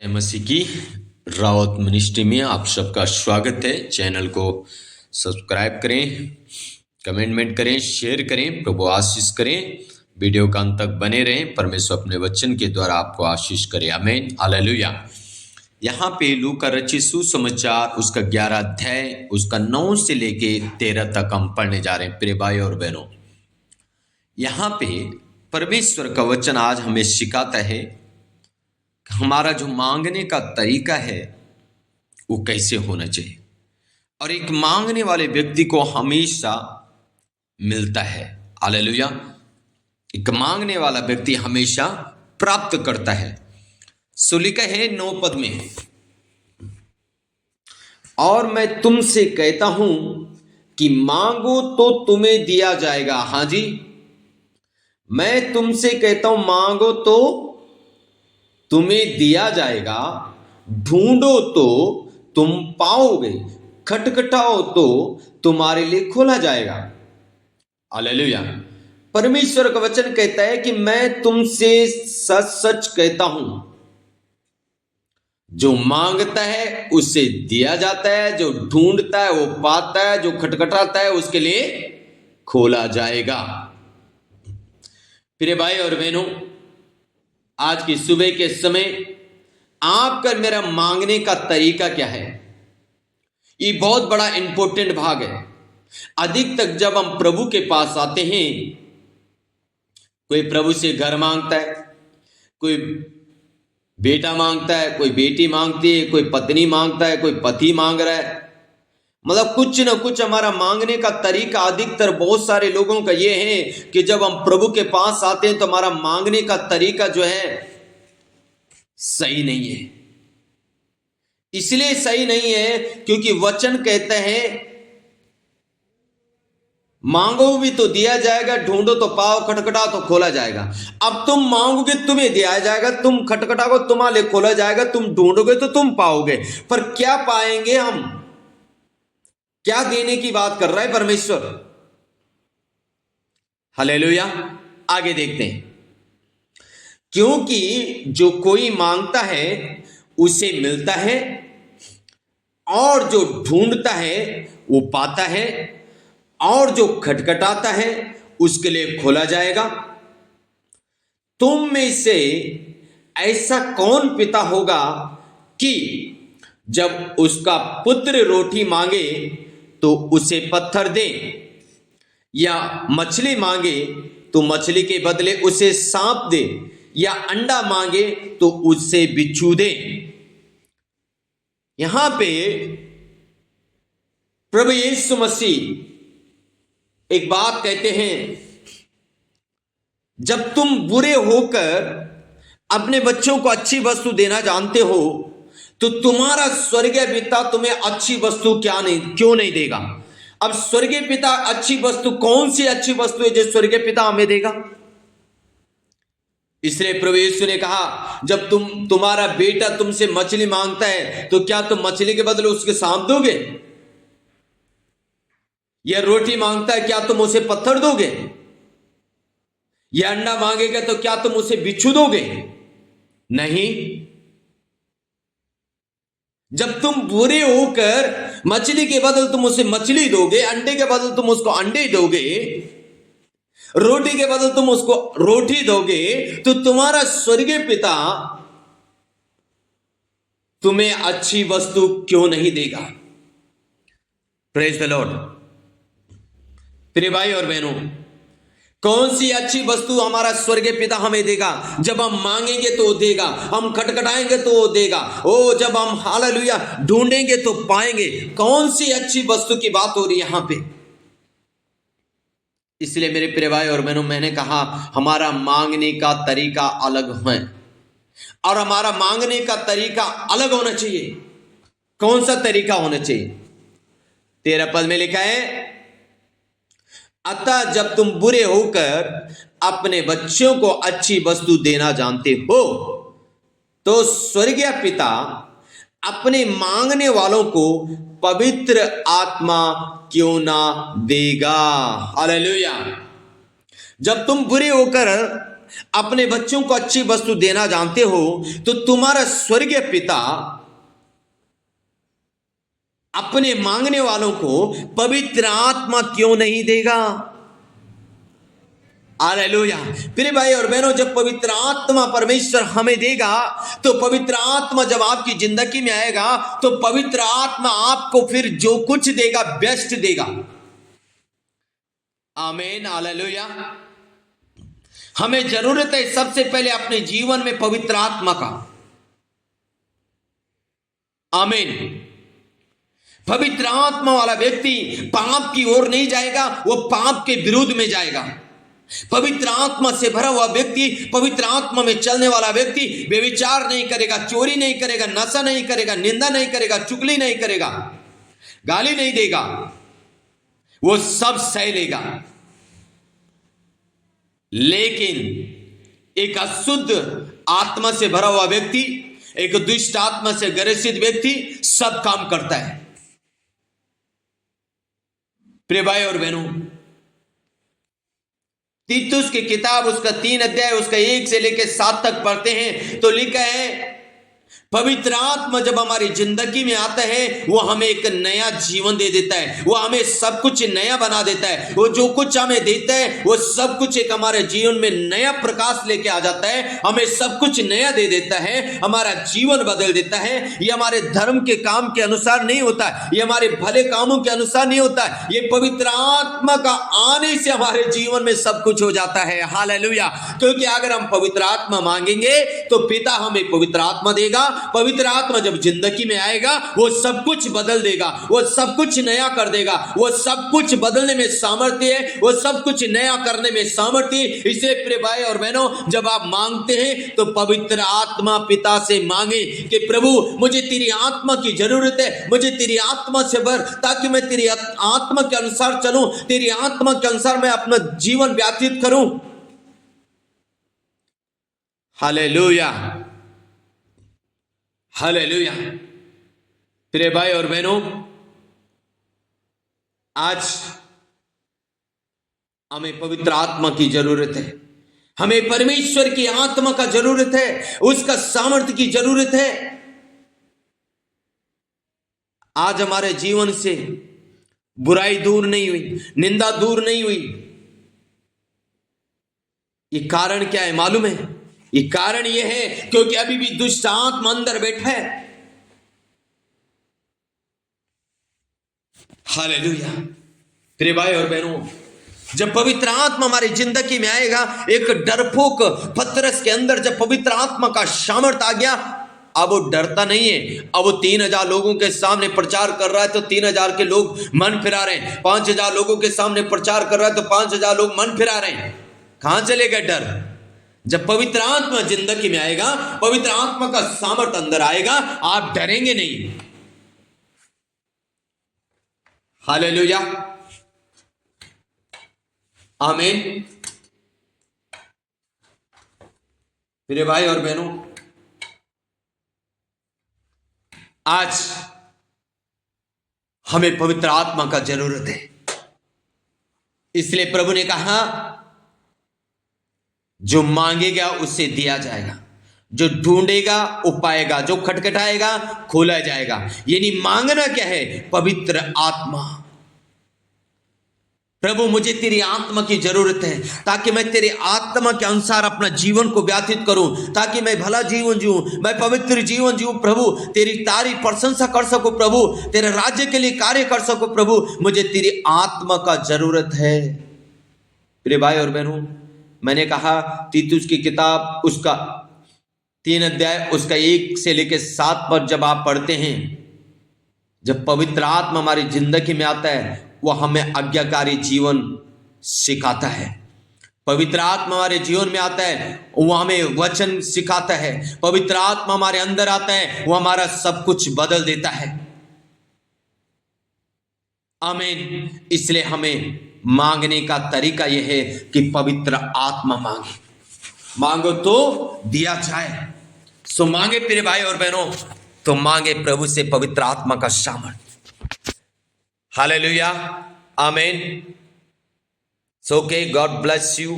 मसीह की रावत मिनिस्ट्री में आप सबका स्वागत है। चैनल को सब्सक्राइब करें, कमेंट करें, शेयर करें, प्रभु आशीष करें। वीडियो का अंत तक बने रहें। परमेश्वर अपने वचन के द्वारा आपको आशीष करे। आमीन, हालेलुया। यहाँ पे लूका रचित सुसमाचार उसका 11 अध्याय उसका 9 से लेके 13 तक हम पढ़ने जा रहे हैं। प्रिय भाई और बहनों, यहाँ पे परमेश्वर का वचन आज हमें सिखाता है हमारा जो मांगने का तरीका है वो कैसे होना चाहिए। और एक मांगने वाले व्यक्ति को हमेशा मिलता है। हालेलुया। एक मांगने वाला व्यक्ति हमेशा प्राप्त करता है। सो लिखा है 9 पद में, और मैं तुमसे कहता हूं कि मांगो तो तुम्हें दिया जाएगा। हाँ जी, मैं तुमसे कहता हूं मांगो तो तुम्हें दिया जाएगा, ढूंढो तो तुम पाओगे, खटखटाओ तो तुम्हारे लिए खोला जाएगा। हालेलुया। परमेश्वर का वचन कहता है कि मैं तुमसे सच सच कहता हूं, जो मांगता है उसे दिया जाता है, जो ढूंढता है वो पाता है, जो खटखटाता है उसके लिए खोला जाएगा। प्रिय भाई और बहनों, आज की सुबह के समय आपका मेरा मांगने का तरीका क्या है, ये बहुत बड़ा इंपॉर्टेंट भाग है। अधिक तक जब हम प्रभु के पास आते हैं, कोई प्रभु से घर मांगता है, कोई बेटा मांगता है, कोई बेटी मांगती है, कोई पत्नी मांगता है, कोई पति मांग रहा है। मतलब कुछ ना कुछ हमारा मांगने का तरीका अधिकतर बहुत सारे लोगों का ये है कि जब हम प्रभु के पास आते हैं तो हमारा मांगने का तरीका जो है सही नहीं है। इसलिए सही नहीं है क्योंकि वचन कहते हैं मांगो भी तो दिया जाएगा, ढूंढो तो पाओ, खटखटाओ तो खोला जाएगा। अब तुम मांगोगे तुम्हें दिया जाएगा, तुम खटखटाओगे तुम्हारे लिए खोला जाएगा, तुम ढूंढोगे तो तुम पाओगे। पर क्या पाएंगे हम? क्या देने की बात कर रहा है परमेश्वर? हालेलुया। आगे देखते हैं। क्योंकि जो कोई मांगता है उसे मिलता है, और जो ढूंढता है वो पाता है, और जो खटखटाता है उसके लिए खोला जाएगा। तुम में से ऐसा कौन पिता होगा कि जब उसका पुत्र रोटी मांगे तो उसे पत्थर दे, या मछली मांगे तो मछली के बदले उसे सांप दे, या अंडा मांगे तो उससे बिच्छू दे। यहां पे प्रभु यीशु मसीह एक बात कहते हैं, जब तुम बुरे होकर अपने बच्चों को अच्छी वस्तु देना जानते हो तो तुम्हारा स्वर्गीय पिता तुम्हें अच्छी वस्तु क्यों नहीं देगा? अब स्वर्गीय पिता अच्छी वस्तु, कौन सी अच्छी वस्तु है जो स्वर्गीय पिता हमें देगा? इसलिए प्रभु यीशु ने कहा, जब तुम्हारा बेटा तुमसे मछली मांगता है तो क्या तुम मछली के बदले उसके सांप दोगे? या रोटी मांगता है, क्या तुम उसे पत्थर दोगे? या अंडा मांगेगा तो क्या तुम उसे बिच्छू दोगे? नहीं। जब तुम बुरे होकर मछली के बदल तुम उसे मछली दोगे, अंडे के बदल तुम उसको अंडे दोगे, रोटी के बदल तुम उसको रोटी दोगे, तो तुम्हारा स्वर्गीय पिता तुम्हें अच्छी वस्तु क्यों नहीं देगा? Praise the Lord. प्रिय भाई और बहनों, कौन सी अच्छी वस्तु हमारा स्वर्गीय पिता हमें देगा? जब हम मांगेंगे तो देगा, हम खटखटाएंगे तो देगा, ओ जब हम हालेलुया ढूंढेंगे तो पाएंगे। कौन सी अच्छी वस्तु की बात हो रही है यहां पे? इसलिए मेरे प्रिय भाई और बहनों, मैंने कहा हमारा मांगने का तरीका अलग है, और हमारा मांगने का तरीका अलग होना चाहिए। कौन सा तरीका होना चाहिए? 13 पद में लिखा है, अतः जब तुम बुरे होकर अपने बच्चों को अच्छी वस्तु देना जानते हो तो स्वर्गीय पिता अपने मांगने वालों को पवित्र आत्मा क्यों ना देगा। हालेलुया। जब तुम बुरे होकर अपने बच्चों को अच्छी वस्तु देना जानते हो, तो तुम्हारा स्वर्गीय पिता अपने मांगने वालों को पवित्र आत्मा क्यों नहीं देगा? हालेलुया। प्रिय भाई और बहनों, जब पवित्र आत्मा परमेश्वर हमें देगा, तो पवित्र आत्मा जब आपकी जिंदगी में आएगा, तो पवित्र आत्मा आपको फिर जो कुछ देगा बेस्ट देगा। आमीन, हालेलुया। हमें जरूरत है सबसे पहले अपने जीवन में पवित्र आत्मा का। आमीन। पवित्र आत्मा वाला व्यक्ति पाप की ओर नहीं जाएगा, वो पाप के विरुद्ध में जाएगा। पवित्र आत्मा से भरा हुआ व्यक्ति, पवित्र आत्मा में चलने वाला व्यक्ति व्यभिचार नहीं करेगा, चोरी नहीं करेगा, नशा नहीं करेगा, निंदा नहीं करेगा, चुगली नहीं करेगा, गाली नहीं देगा, वो सब सह लेगा। लेकिन एक अशुद्ध आत्मा से भरा हुआ व्यक्ति, एक दुष्ट आत्मा से ग्रसित व्यक्ति सब काम करता है। प्रिय भाई और बहनों, तीतुस की किताब उसका 3 अध्याय उसका 1 से लेकर 7 तक पढ़ते हैं तो लिखा है, पवित्र आत्मा जब हमारी जिंदगी में आता है, वो हमें एक नया जीवन दे देता है, वो हमें सब कुछ नया बना देता है। वो जो कुछ हमें देता है, वो सब कुछ एक हमारे जीवन में नया प्रकाश लेके आ जाता है, हमें सब कुछ नया दे देता है, हमारा जीवन बदल देता है। ये हमारे धर्म के काम के अनुसार नहीं होता, ये हमारे भले कामों के अनुसार नहीं होता, ये पवित्र आत्मा का आने से हमारे जीवन में सब कुछ हो जाता है। हालेलुया। क्योंकि अगर हम पवित्र आत्मा मांगेंगे तो पिता हमें पवित्र आत्मा देगा। पवित्र आत्मा जब जिंदगी में आएगा, वो सब कुछ बदल देगा, वो सब कुछ नया कर देगा। वो सब कुछ बदलने में सामर्थ्य है, वो सब कुछ नया करने में सामर्थ्य है। इसलिए प्रिय भाई और बहनों, जब आप मांगते हैं तो पवित्र आत्मा पिता से मांगे कि प्रभु मुझे तेरी आत्मा की जरूरत है, मुझे तेरी आत्मा से भर, ताकि मैं तेरी आत्मा के अनुसार चलूं, तेरी आत्मा के अनुसार मैं अपना जीवन व्यतीत करूं। Hallelujah, hallelujah. प्रिय भाई और बहनों, आज हमें पवित्र आत्मा की जरूरत है, हमें परमेश्वर की आत्मा का जरूरत है, उसका सामर्थ्य की जरूरत है। आज हमारे जीवन से बुराई दूर नहीं हुई, निंदा दूर नहीं हुई। ये कारण क्या है मालूम है? ये कारण यह है क्योंकि अभी भी दुष्ट आत्मा अंदर बैठा है। हालेलुया। प्रिय भाई और बहनों, जब पवित्र आत्मा हमारी जिंदगी में आएगा, एक डरपोक पतरस के अंदर जब पवित्र आत्मा का सामर्थ आ गया, अब वो डरता नहीं है। अब वो 3000 लोगों के सामने प्रचार कर रहा है तो 3000 के लोग मन फिरा रहे हैं। 5000 लोगों के सामने प्रचार कर रहा है तो 5000 लोग मन फिरा रहे हैं। कहां चलेगा डर? जब पवित्र आत्मा जिंदगी में आएगा, पवित्र आत्मा का सामर्थ अंदर आएगा, आप डरेंगे नहीं। हालेलुया, आमीन। मेरे भाई और बहनों, आज हमें पवित्र आत्मा का जरूरत है। इसलिए प्रभु ने कहा, जो मांगेगा उससे दिया जाएगा, जो ढूंढेगा वो पाएगा, जो खटखटाएगा खोला जाएगा। यानी मांगना क्या है? पवित्र आत्मा। प्रभु मुझे तेरी आत्मा की जरूरत है, ताकि मैं तेरे आत्मा के अनुसार अपना जीवन को व्यतीत करूं, ताकि मैं भला जीवन जीऊं, मैं पवित्र जीवन जीऊं। प्रभु तेरी तारीफ प्रशंसा कर सकूं, प्रभु तेरे राज्य के लिए कार्य कर सकूं। प्रभु मुझे तेरी आत्मा का जरूरत है। प्रिय भाई और बहनों, मैंने कहा तीतुस की किताब उसका 3 अध्याय उसका 1 से लेकर 7 पर जब आप पढ़ते हैं, जब पवित्र आत्मा हमारी जिंदगी में आता है, वह हमें आज्ञाकारी जीवन सिखाता है। पवित्र आत्मा हमारे जीवन में आता है, वह हमें वचन सिखाता है। पवित्र आत्मा हमारे अंदर आता है, वह हमारा सब कुछ बदल देता है। आमीन। इसलिए हमें मांगने का तरीका यह है कि पवित्र आत्मा मांगे। मांगो तो दिया जाए। सो मांगे प्रिय भाई और बहनों, तो मांगे प्रभु से पवित्र आत्मा का सामर्थ। हालेलुया, आमीन। So okay, God bless you.